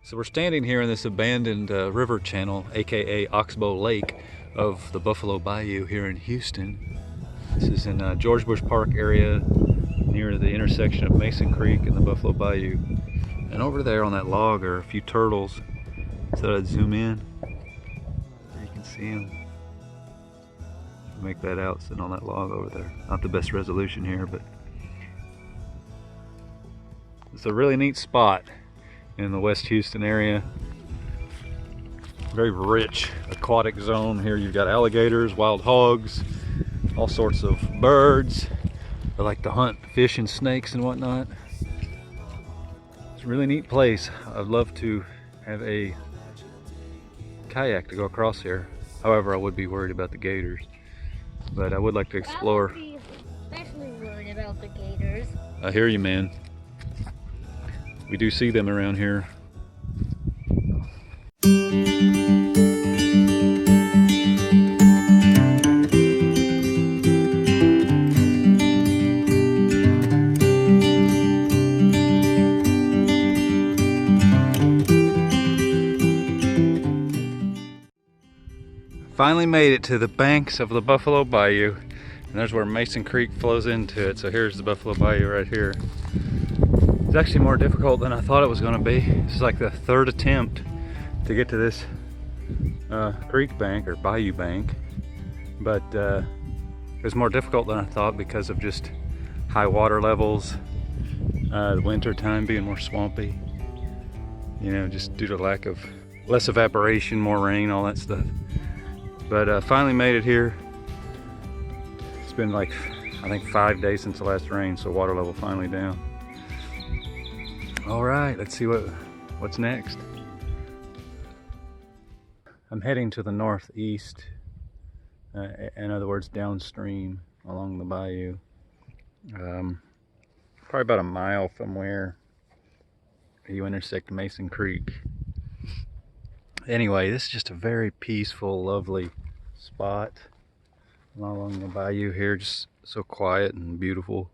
So we're standing here in this abandoned river channel, aka Oxbow Lake, of the Buffalo Bayou here in Houston. This is in George Bush Park area near the intersection of Mason Creek and the Buffalo Bayou. And over there on that log are a few turtles. So I'd zoom in, there you can see them. Make that out sitting on that log over there. Not the best resolution here, but it's a really neat spot in the West Houston area. Very rich aquatic zone here. You've got alligators, wild hogs, all sorts of birds. They like to hunt fish and snakes and whatnot. It's a really neat place. I'd love to have a kayak to go across here. However, I would be worried about the gators, but I would like to explore. I would be especially worried about the gators. I hear you, man. We do see them around here. Finally made it to the banks of the Buffalo Bayou, and there's where Mason Creek flows into it. So here's the Buffalo Bayou right here. It's actually more difficult than I thought it was going to be. This is like the third attempt to get to this creek bank or bayou bank, but it was more difficult than I thought because of just high water levels, the winter time being more swampy, you know, just due to lack of less evaporation, more rain, all that stuff. But finally made it here. It's been like, I think 5 days since the last rain, so water level finally down. All right, let's see what's next. I'm heading to the northeast, in other words, downstream along the bayou. Probably about a mile from where you intersect Mason Creek. Anyway, this is just a very peaceful, lovely spot along the bayou here, just so quiet and beautiful.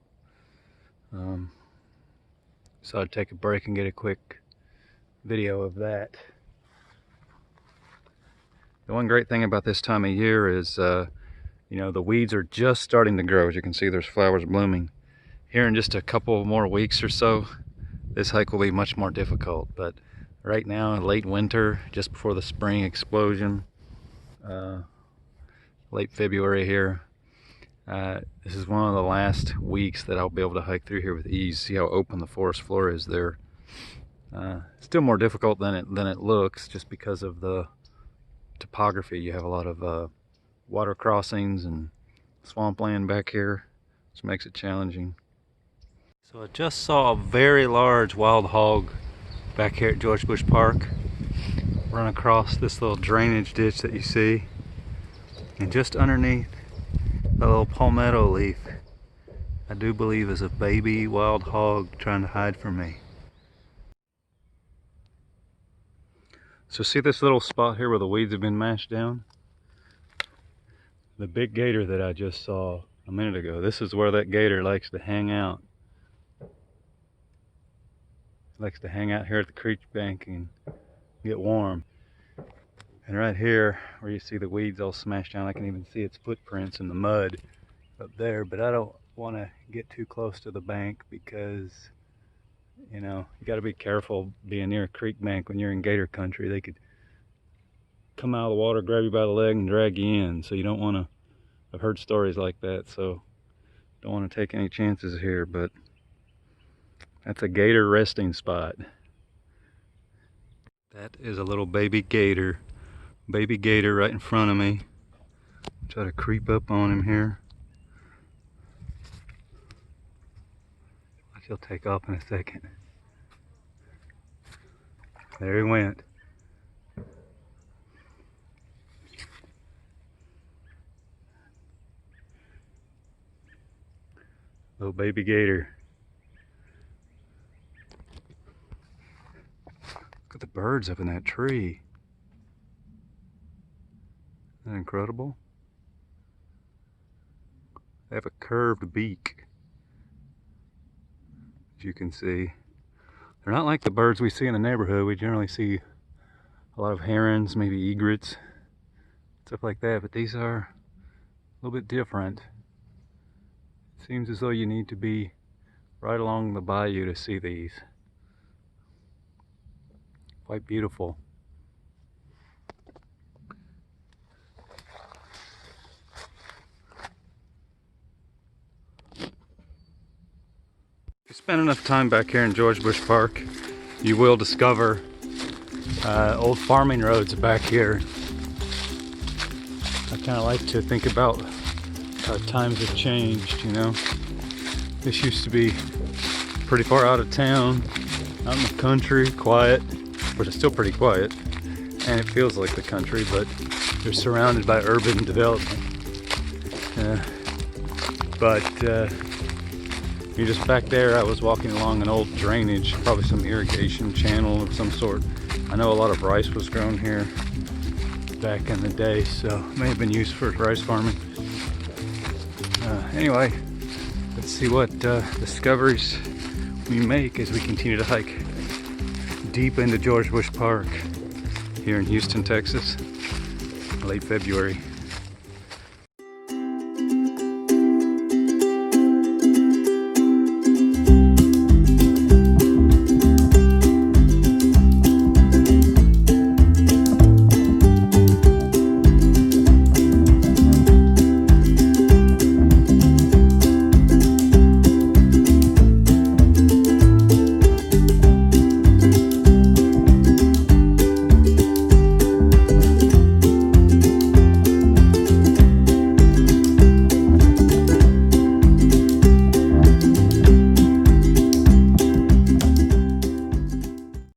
So I'd take a break and get a quick video of that. The one great thing about this time of year is, you know, the weeds are just starting to grow. As you can see, there's flowers blooming. Here in just a couple more weeks or so, this hike will be much more difficult. But right now, in late winter, just before the spring explosion, late February here, this is one of the last weeks that I'll be able to hike through here with ease. See how open the forest floor is there. Still more difficult than it looks, just because of the topography. You have a lot of water crossings and swampland back here, which makes it challenging. So I just saw a very large wild hog back here at George Bush Park run across this little drainage ditch that you see, and just underneath that little palmetto leaf, I do believe is a baby wild hog trying to hide from me. So see this little spot here where the weeds have been mashed down? The big gator that I just saw a minute ago, this is where that gator likes to hang out. Likes to hang out here at the creek bank and get warm. And right here where you see the weeds all smashed down, I can even see its footprints in the mud up there, but I don't want to get too close to the bank because, you know, you got to be careful being near a creek bank when you're in gator country. They could come out of the water, grab you by the leg and drag you in, so you don't want to. I've heard stories like that, so don't want to take any chances here, but that's a gator resting spot. That is a little baby gator. Baby gator right in front of me. Try to creep up on him here. He'll take off in a second. There he went. Little baby gator. Look at the birds up in that tree. Isn't that incredible? They have a curved beak, as you can see. They're not like the birds we see in the neighborhood. We generally see a lot of herons, maybe egrets, stuff like that, but these are a little bit different. It seems as though you need to be right along the bayou to see these. Quite beautiful. If you spend enough time back here in George Bush Park, you will discover old farming roads back here. I kind of like to think about how times have changed, you know. This used to be pretty far out of town, out in the country, quiet, but it's still pretty quiet, and it feels like the country, but you're surrounded by urban development. You're just back there. I was walking along an old drainage, probably some irrigation channel of some sort. I know a lot of rice was grown here back in the day, so it may have been used for rice farming. Anyway, let's see what discoveries we make as we continue to hike deep into George Bush Park here in Houston, Texas, late February.